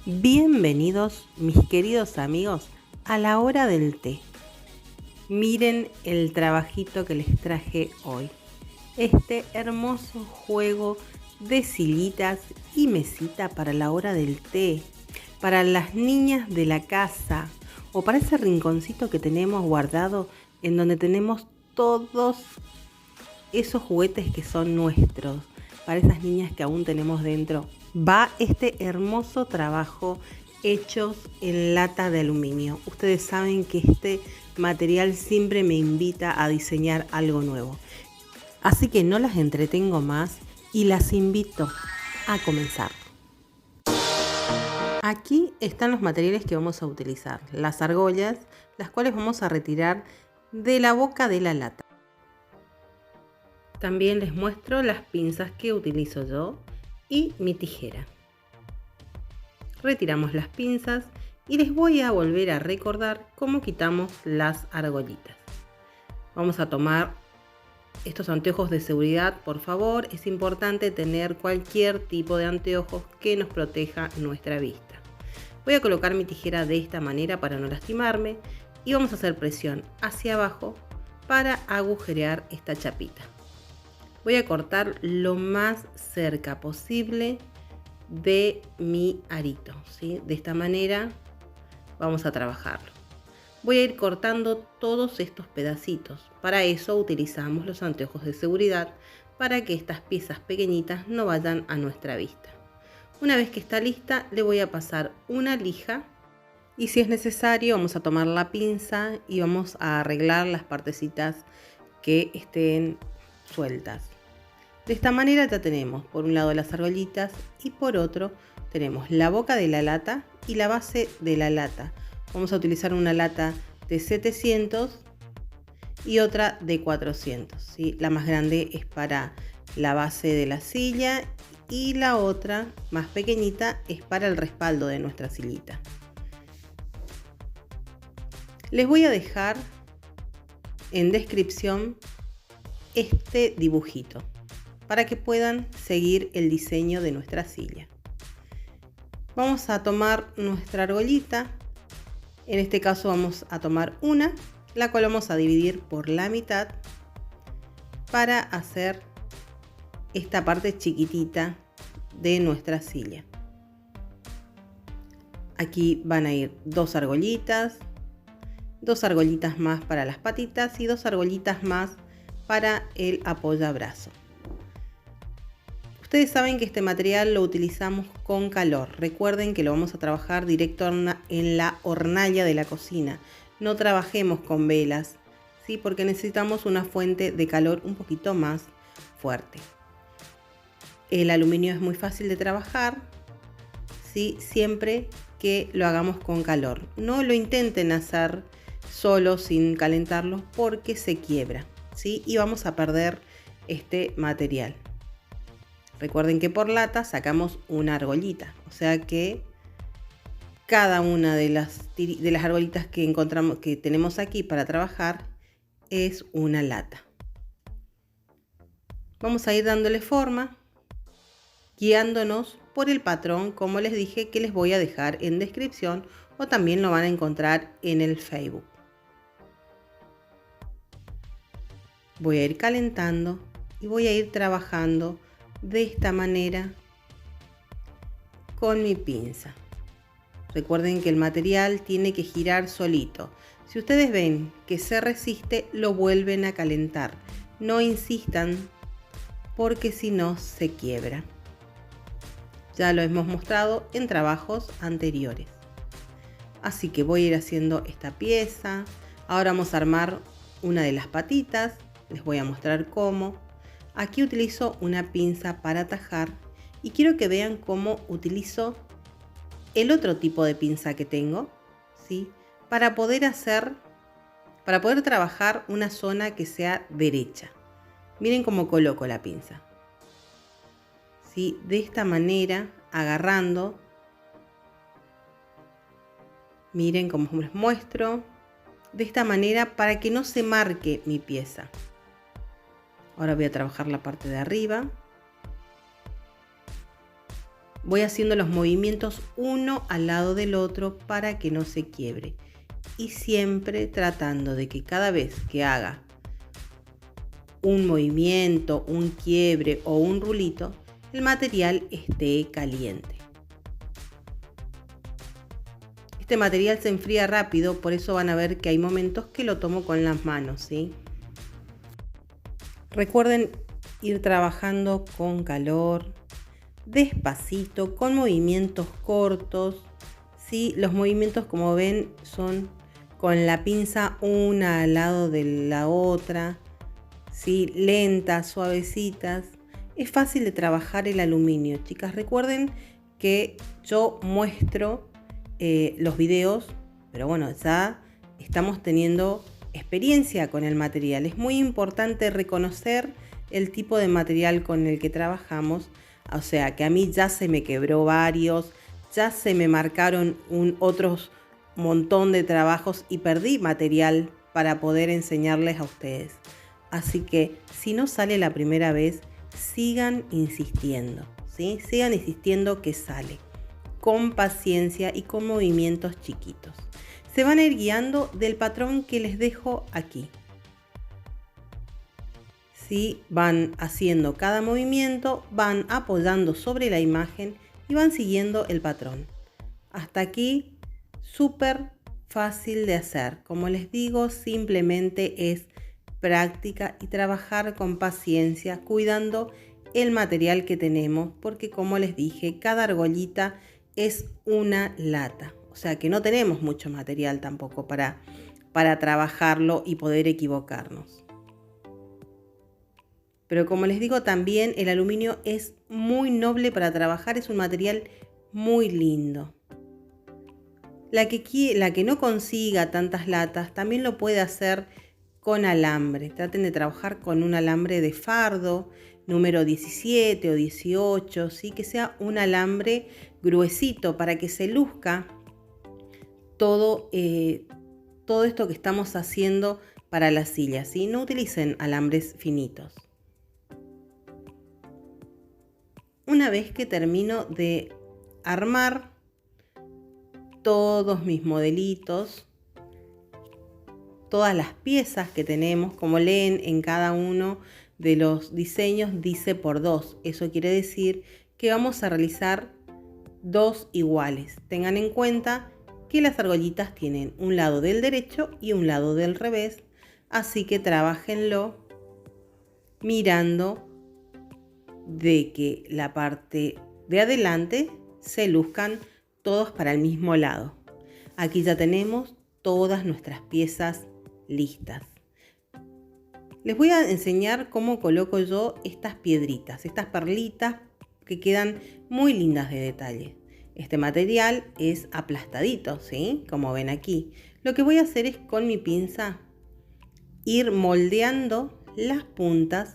Bienvenidos, mis queridos amigos, a la hora del té. Miren el trabajito que les traje hoy. Este hermoso juego de silitas y mesita para la hora del té, para las niñas de la casa o para ese rinconcito que tenemos guardado en donde tenemos todos esos juguetes que son nuestros, para esas niñas que aún tenemos dentro. Va este hermoso trabajo hechos en lata de aluminio. Ustedes saben que este material siempre me invita a diseñar algo nuevo. Así que no las entretengo más y las invito a comenzar. Aquí están los materiales que vamos a utilizar. Las argollas, las cuales vamos a retirar de la boca de la lata. También les muestro las pinzas que utilizo yo y mi tijera. Retiramos las pinzas y les voy a volver a recordar cómo quitamos las argollitas. Vamos a tomar estos anteojos de seguridad, por favor. Es importante tener cualquier tipo de anteojos que nos proteja nuestra vista. Voy a colocar mi tijera de esta manera para no lastimarme y vamos a hacer presión hacia abajo para agujerear esta chapita. Voy a cortar lo más cerca posible de mi arito, ¿sí? De esta manera vamos a trabajarlo. Voy a ir cortando todos estos pedacitos. Para eso utilizamos los anteojos de seguridad, para que estas piezas pequeñitas no vayan a nuestra vista. Una vez que está lista, le voy a pasar una lija y si es necesario vamos a tomar la pinza y vamos a arreglar las partecitas que estén sueltas. De esta manera ya tenemos por un lado las argollitas y por otro tenemos la boca de la lata y la base de la lata. Vamos a utilizar una lata de 700 y otra de 400, ¿sí? La más grande es para la base de la silla y la otra más pequeñita es para el respaldo de nuestra sillita. Les voy a dejar en descripción este dibujito para que puedan seguir el diseño de nuestra silla. Vamos a tomar nuestra argollita, en este caso vamos a tomar una, la cual vamos a dividir por la mitad para hacer esta parte chiquitita de nuestra silla. Aquí van a ir dos argollitas más para las patitas y dos argollitas más para el apoyabrazo. Ustedes saben que este material lo utilizamos con calor. Recuerden que lo vamos a trabajar directo en la hornalla de la cocina. No trabajemos con velas, ¿sí? Porque necesitamos una fuente de calor un poquito más fuerte. El aluminio es muy fácil de trabajar, ¿sí? Siempre que lo hagamos con calor. No lo intenten hacer solo sin calentarlo porque se quiebra, ¿sí? Y vamos a perder este material. Recuerden que por lata sacamos una argollita, o sea que cada una de las argollitas que tenemos aquí para trabajar es una lata. Vamos a ir dándole forma, guiándonos por el patrón, como les dije, que les voy a dejar en descripción o también lo van a encontrar en el Facebook. Voy a ir calentando y voy a ir trabajando de esta manera con mi pinza. Recuerden que el material tiene que girar solito. Si ustedes ven que se resiste, lo vuelven a calentar. No insistan porque si no se quiebra. Ya lo hemos mostrado en trabajos anteriores. Así que voy a ir haciendo esta pieza. Ahora vamos a armar una de las patitas. Les voy a mostrar cómo. Aquí utilizo una pinza para tajar y quiero que vean cómo utilizo el otro tipo de pinza que tengo, ¿sí? Para poder trabajar una zona que sea derecha. Miren cómo coloco la pinza, ¿sí? De esta manera, agarrando. Miren cómo les muestro. De esta manera para que no se marque mi pieza. Ahora voy a trabajar la parte de arriba. Voy haciendo los movimientos uno al lado del otro para que no se quiebre. Y siempre tratando de que cada vez que haga un movimiento, un quiebre o un rulito, el material esté caliente. Este material se enfría rápido, por eso van a ver que hay momentos que lo tomo con las manos, ¿sí? Recuerden ir trabajando con calor, despacito, con movimientos cortos, ¿sí? Los movimientos, como ven, son con la pinza una al lado de la otra, ¿sí? Lentas, suavecitas. Es fácil de trabajar el aluminio, chicas. Recuerden que yo muestro los videos, pero bueno, ya estamos teniendo experiencia con el material. Es muy importante reconocer el tipo de material con el que trabajamos. O sea, que a mí ya se me quebró varios, ya se me marcaron otros montón de trabajos y perdí material para poder enseñarles a ustedes. Así que si no sale la primera vez, sigan insistiendo, ¿sí? Sigan insistiendo que sale, con paciencia y con movimientos chiquitos. Se van a ir guiando del patrón que les dejo aquí. ¿Sí? Van haciendo cada movimiento, van apoyando sobre la imagen y van siguiendo el patrón. Hasta aquí, súper fácil de hacer. Como les digo, simplemente es práctica y trabajar con paciencia, cuidando el material que tenemos, porque como les dije, cada argollita es una lata. O sea que no tenemos mucho material tampoco para trabajarlo y poder equivocarnos. Pero como les digo, también el aluminio es muy noble para trabajar, es un material muy lindo. La que no consiga tantas latas también lo puede hacer con alambre. Traten de trabajar con un alambre de fardo, número 17 o 18, ¿sí? Que sea un alambre gruesito para que se luzca todo esto que estamos haciendo para la silla, ¿sí? No utilicen alambres finitos. Una vez que termino de armar todos mis modelitos, todas las piezas que tenemos, como leen en cada uno de los diseños, dice por 2. Eso quiere decir que vamos a realizar 2 iguales. Tengan en cuenta que las argollitas tienen un lado del derecho y un lado del revés, así que trabájenlo mirando de que la parte de adelante se luzcan todos para el mismo lado. Aquí ya tenemos todas nuestras piezas listas. Les voy a enseñar cómo coloco yo estas piedritas, estas perlitas que quedan muy lindas de detalle. Este material es aplastadito, ¿sí? Como ven aquí. Lo que voy a hacer es con mi pinza ir moldeando las puntas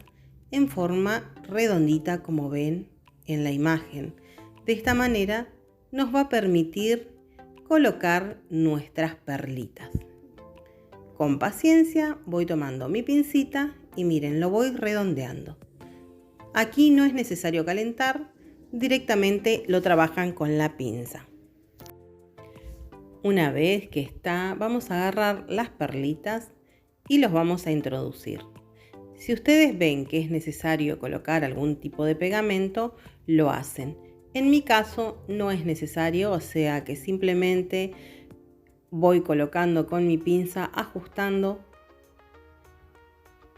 en forma redondita, como ven en la imagen. De esta manera nos va a permitir colocar nuestras perlitas. Con paciencia voy tomando mi pincita y miren, lo voy redondeando. Aquí no es necesario calentar, directamente lo trabajan con la pinza. Una vez que está, vamos a agarrar las perlitas y los vamos a introducir. Si ustedes ven que es necesario colocar algún tipo de pegamento, lo hacen. En mi caso no es necesario, o sea que simplemente voy colocando con mi pinza, ajustando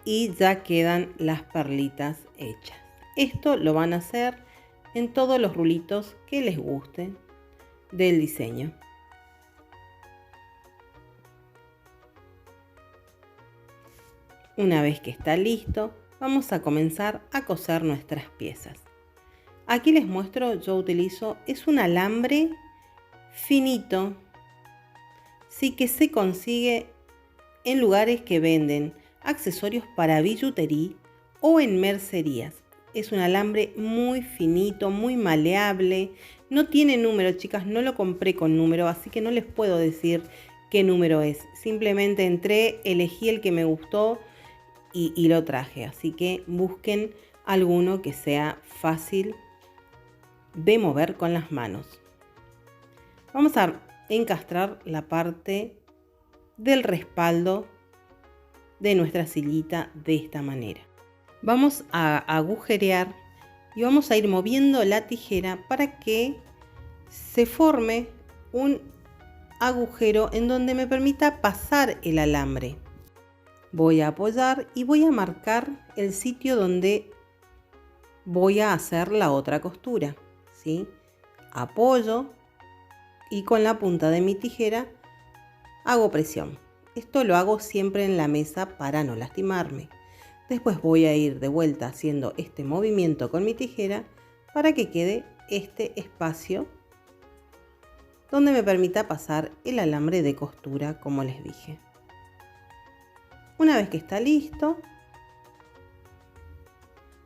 y ya quedan las perlitas hechas. Esto lo van a hacer en todos los rulitos que les guste del diseño. Una vez que está listo, vamos a comenzar a coser nuestras piezas. Aquí les muestro, yo utilizo, es un alambre finito, sí, que se consigue en lugares que venden accesorios para billutería o en mercerías. Es un alambre muy finito, muy maleable, no tiene número, chicas, no lo compré con número, así que no les puedo decir qué número es. Simplemente entré, elegí el que me gustó y lo traje, así que busquen alguno que sea fácil de mover con las manos. Vamos a encastrar la parte del respaldo de nuestra sillita de esta manera. Vamos a agujerear y vamos a ir moviendo la tijera para que se forme un agujero en donde me permita pasar el alambre. Voy a apoyar y voy a marcar el sitio donde voy a hacer la otra costura, ¿sí? Apoyo y con la punta de mi tijera hago presión. Esto lo hago siempre en la mesa para no lastimarme. Después voy a ir de vuelta haciendo este movimiento con mi tijera para que quede este espacio donde me permita pasar el alambre de costura, como les dije. Una vez que está listo,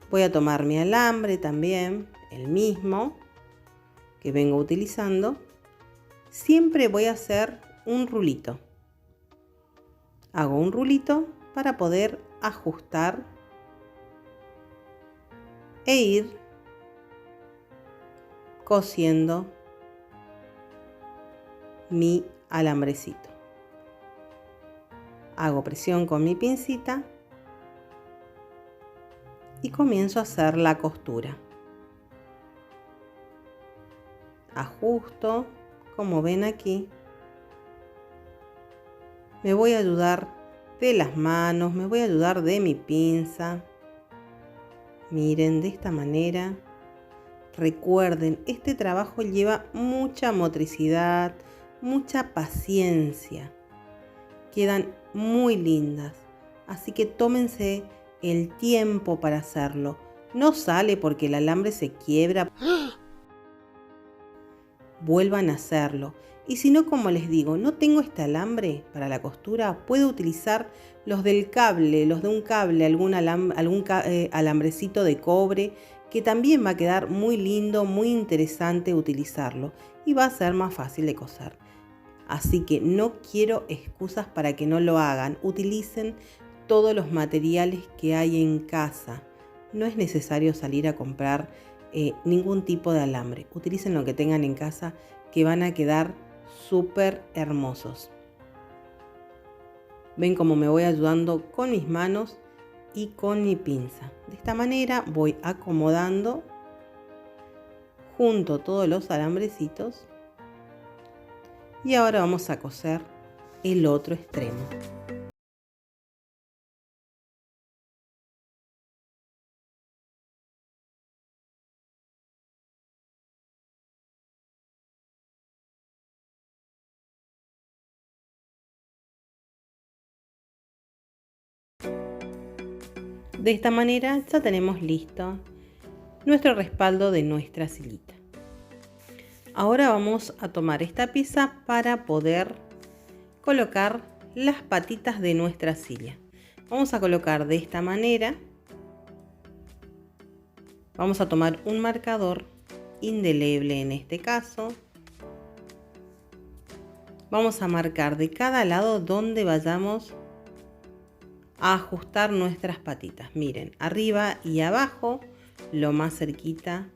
voy a tomar mi alambre también, el mismo que vengo utilizando. Siempre voy a hacer un rulito. Hago un rulito para poder ajustar e ir cosiendo mi alambrecito. Hago presión con mi pincita y comienzo a hacer la costura. Ajusto, como ven aquí. Me voy a ayudar de las manos, me voy a ayudar de mi pinza. Miren, de esta manera. Recuerden, este trabajo lleva mucha motricidad, mucha paciencia. Quedan muy lindas, así que tómense el tiempo para hacerlo. No sale porque el alambre se quiebra. Vuelvan a hacerlo. Y si no, como les digo, no tengo este alambre para la costura, puedo utilizar los del cable, los de un cable, algún alambrecito de cobre, que también va a quedar muy lindo, muy interesante utilizarlo y va a ser más fácil de coser. Así que no quiero excusas para que no lo hagan. Utilicen todos los materiales que hay en casa. No es necesario salir a comprar ningún tipo de alambre. Utilicen lo que tengan en casa, que van a quedar súper hermosos. Ven cómo me voy ayudando con mis manos y con mi pinza. De esta manera voy acomodando junto todos los alambrecitos. Y ahora vamos a coser el otro extremo. De esta manera ya tenemos listo nuestro respaldo de nuestra sillita. Ahora vamos a tomar esta pieza para poder colocar las patitas de nuestra silla. Vamos a colocar de esta manera. Vamos a tomar un marcador indeleble en este caso. Vamos a marcar de cada lado donde vayamos a ajustar nuestras patitas. Miren, arriba y abajo, lo más cerquita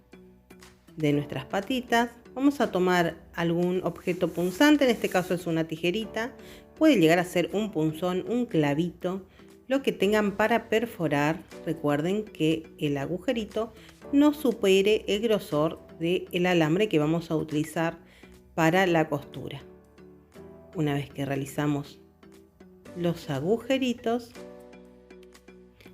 de nuestras patitas. Vamos a tomar algún objeto punzante, en este caso es una tijerita. Puede llegar a ser un punzón, un clavito, lo que tengan para perforar. Recuerden que el agujerito no supere el grosor del alambre que vamos a utilizar para la costura. Una vez que realizamos los agujeritos,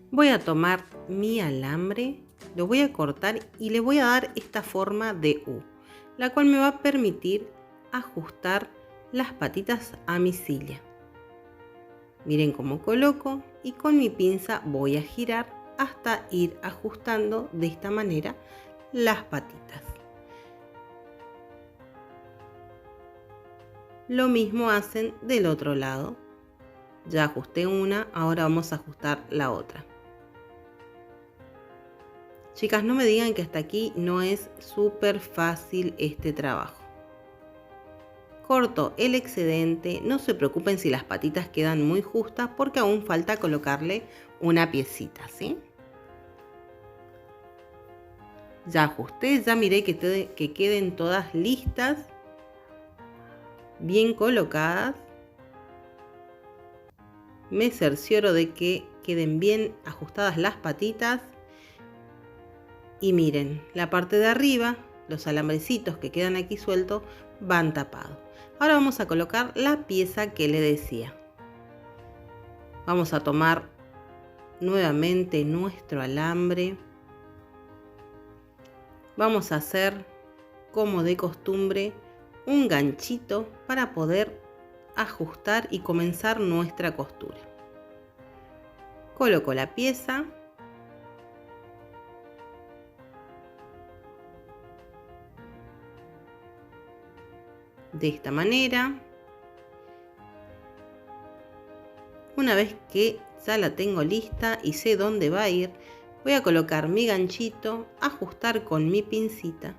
voy a tomar mi alambre, lo voy a cortar y le voy a dar esta forma de U, la cual me va a permitir ajustar las patitas a mi silla. Miren cómo coloco y con mi pinza voy a girar hasta ir ajustando de esta manera las patitas. Lo mismo hacen del otro lado. Ya ajusté una, ahora vamos a ajustar la otra. Chicas, no me digan que hasta aquí no es súper fácil este trabajo. Corto el excedente, no se preocupen si las patitas quedan muy justas porque aún falta colocarle una piecita, ¿sí? Ya ajusté, ya miré que queden todas listas, bien colocadas. Me cercioro de que queden bien ajustadas las patitas. Y miren, la parte de arriba, los alambrecitos que quedan aquí sueltos, van tapados. Ahora vamos a colocar la pieza que le decía. Vamos a tomar nuevamente nuestro alambre. Vamos a hacer, como de costumbre, un ganchito para poder ajustar y comenzar nuestra costura. Coloco la pieza. De esta manera. Una vez que ya la tengo lista y sé dónde va a ir, voy a colocar mi ganchito, ajustar con mi pincita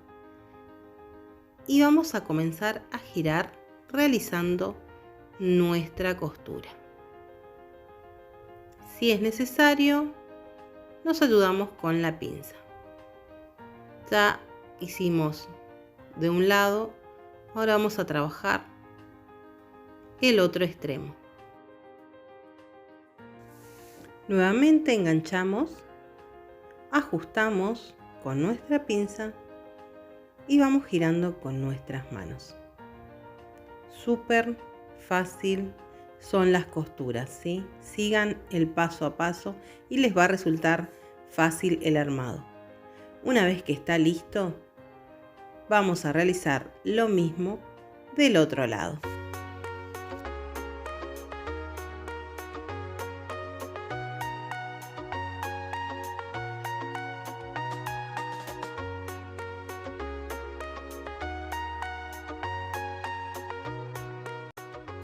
y vamos a comenzar a girar realizando nuestra costura. Si es necesario, nos ayudamos con la pinza. Ya hicimos de un lado, ahora vamos a trabajar el otro extremo. Nuevamente enganchamos, ajustamos con nuestra pinza y vamos girando con nuestras manos. Súper fácil son las costuras, ¿sí? Sigan el paso a paso y les va a resultar fácil el armado. Una vez que está listo, vamos a realizar lo mismo del otro lado.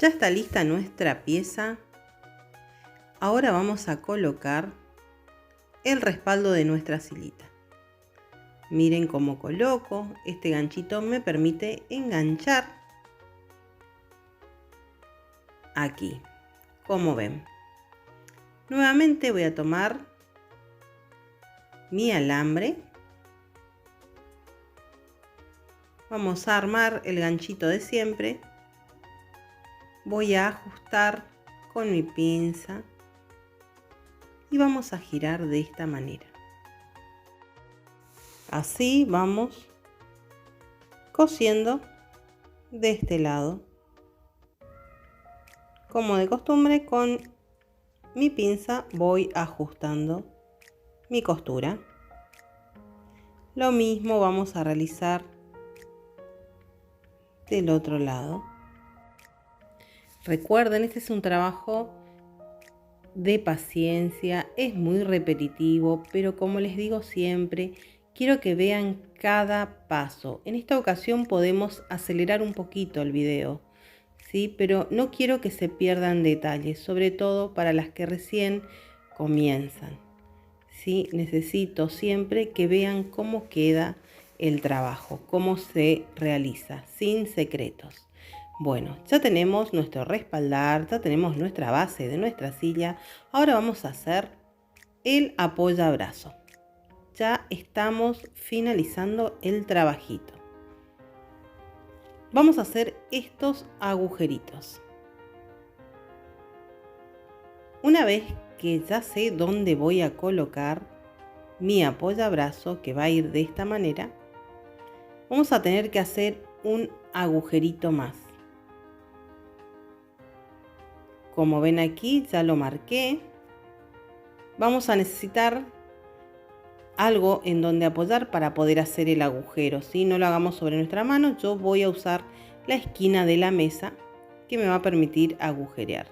Ya está lista nuestra pieza. Ahora vamos a colocar el respaldo de nuestra silita. Miren cómo coloco. Este ganchito me permite enganchar aquí, como ven. Nuevamente voy a tomar mi alambre. Vamos a armar el ganchito de siempre. Voy a ajustar con mi pinza y vamos a girar de esta manera. Así vamos cosiendo de este lado. Como de costumbre, con mi pinza voy ajustando mi costura. Lo mismo vamos a realizar del otro lado. Recuerden, este es un trabajo de paciencia, es muy repetitivo, pero como les digo siempre, quiero que vean cada paso. En esta ocasión podemos acelerar un poquito el video, ¿sí? Pero no quiero que se pierdan detalles, sobre todo para las que recién comienzan, ¿sí? Necesito siempre que vean cómo queda el trabajo, cómo se realiza, sin secretos. Bueno, ya tenemos nuestro respaldar, ya tenemos nuestra base de nuestra silla. Ahora vamos a hacer el apoyabrazo. Ya estamos finalizando el trabajito. Vamos a hacer estos agujeritos. Una vez que ya sé dónde voy a colocar mi apoyabrazo, que va a ir de esta manera, vamos a tener que hacer un agujerito más. Como ven aquí, ya lo marqué. Vamos a necesitar algo en donde apoyar para poder hacer el agujero, ¿sí? No lo hagamos sobre nuestra mano. Yo voy a usar la esquina de la mesa que me va a permitir agujerear,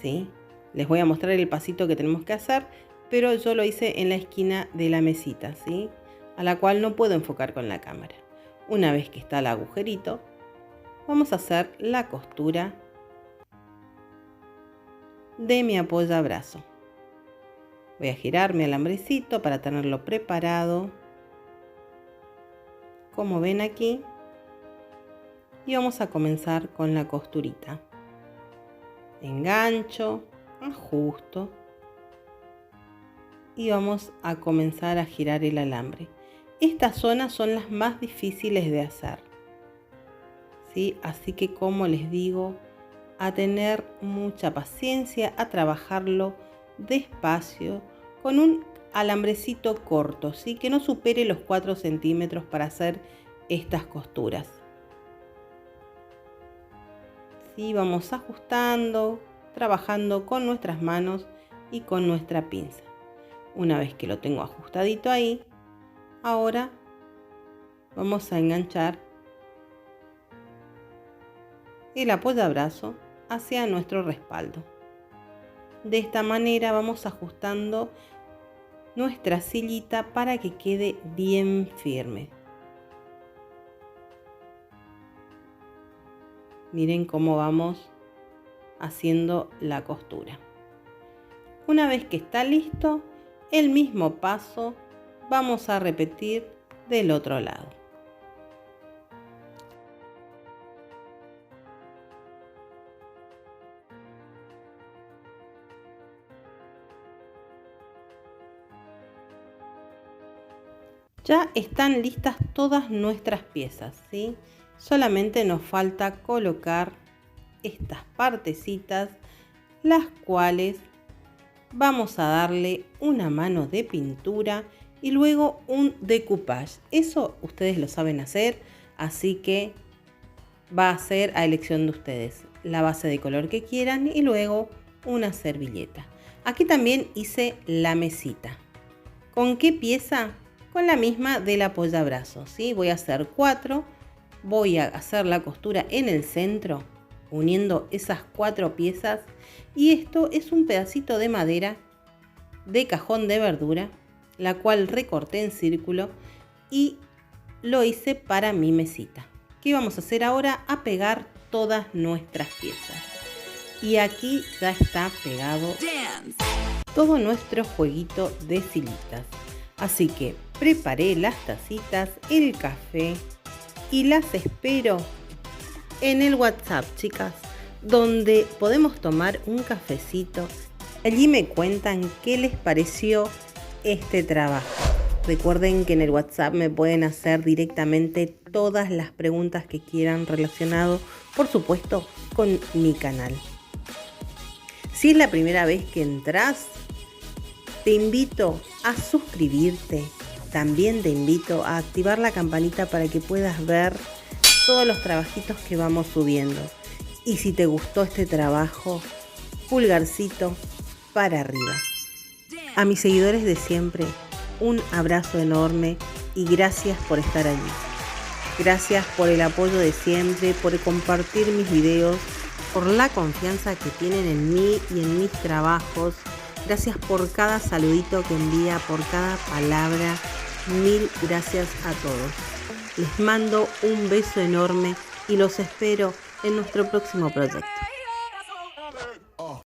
¿sí? Les voy a mostrar el pasito que tenemos que hacer, pero yo lo hice en la esquina de la mesita, ¿sí? A la cual no puedo enfocar con la cámara. Una vez que está el agujerito, vamos a hacer la costura de mi apoyabrazo. Voy a girar mi alambrecito para tenerlo preparado, como ven aquí, y vamos a comenzar con la costurita. Engancho, ajusto y vamos a comenzar a girar el alambre. Estas zonas son las más difíciles de hacer, ¿sí? Así que, como les digo, a tener mucha paciencia, a trabajarlo despacio con un alambrecito corto, ¿sí? Que no supere los 4 centímetros para hacer estas costuras. ¿Sí? Vamos ajustando, trabajando con nuestras manos y con nuestra pinza. Una vez que lo tengo ajustadito ahí, ahora vamos a enganchar el apoyabrazo hacia nuestro respaldo. De esta manera vamos ajustando nuestra sillita para que quede bien firme. Miren cómo vamos haciendo la costura. Una vez que está listo, el mismo paso vamos a repetir del otro lado. Ya están listas todas nuestras piezas, ¿sí? Solamente nos falta colocar estas partecitas, las cuales vamos a darle una mano de pintura y luego un decoupage. Eso ustedes lo saben hacer, así que va a ser a elección de ustedes. La base de color que quieran y luego una servilleta. Aquí también hice la mesita. ¿Con qué pieza? Con la misma del apoyabrazo, ¿sí? Voy a hacer 4. Voy a hacer la costura en el centro, uniendo esas 4 piezas. Y esto es un pedacito de madera de cajón de verdura, la cual recorté en círculo y lo hice para mi mesita. ¿Qué vamos a hacer ahora? A pegar todas nuestras piezas. Y aquí ya está pegado todo nuestro jueguito de silitas. Así que preparé las tacitas, el café y las espero en el WhatsApp, chicas, donde podemos tomar un cafecito. Allí me cuentan qué les pareció este trabajo. Recuerden que en el WhatsApp me pueden hacer directamente todas las preguntas que quieran relacionado, por supuesto, con mi canal. Si es la primera vez que entras, te invito a suscribirte. También te invito a activar la campanita para que puedas ver todos los trabajitos que vamos subiendo. Y si te gustó este trabajo, pulgarcito para arriba. A mis seguidores de siempre, un abrazo enorme y gracias por estar allí. Gracias por el apoyo de siempre, por compartir mis videos, por la confianza que tienen en mí y en mis trabajos. Gracias por cada saludito que envía, por cada palabra. Mil gracias a todos. Les mando un beso enorme y los espero en nuestro próximo proyecto.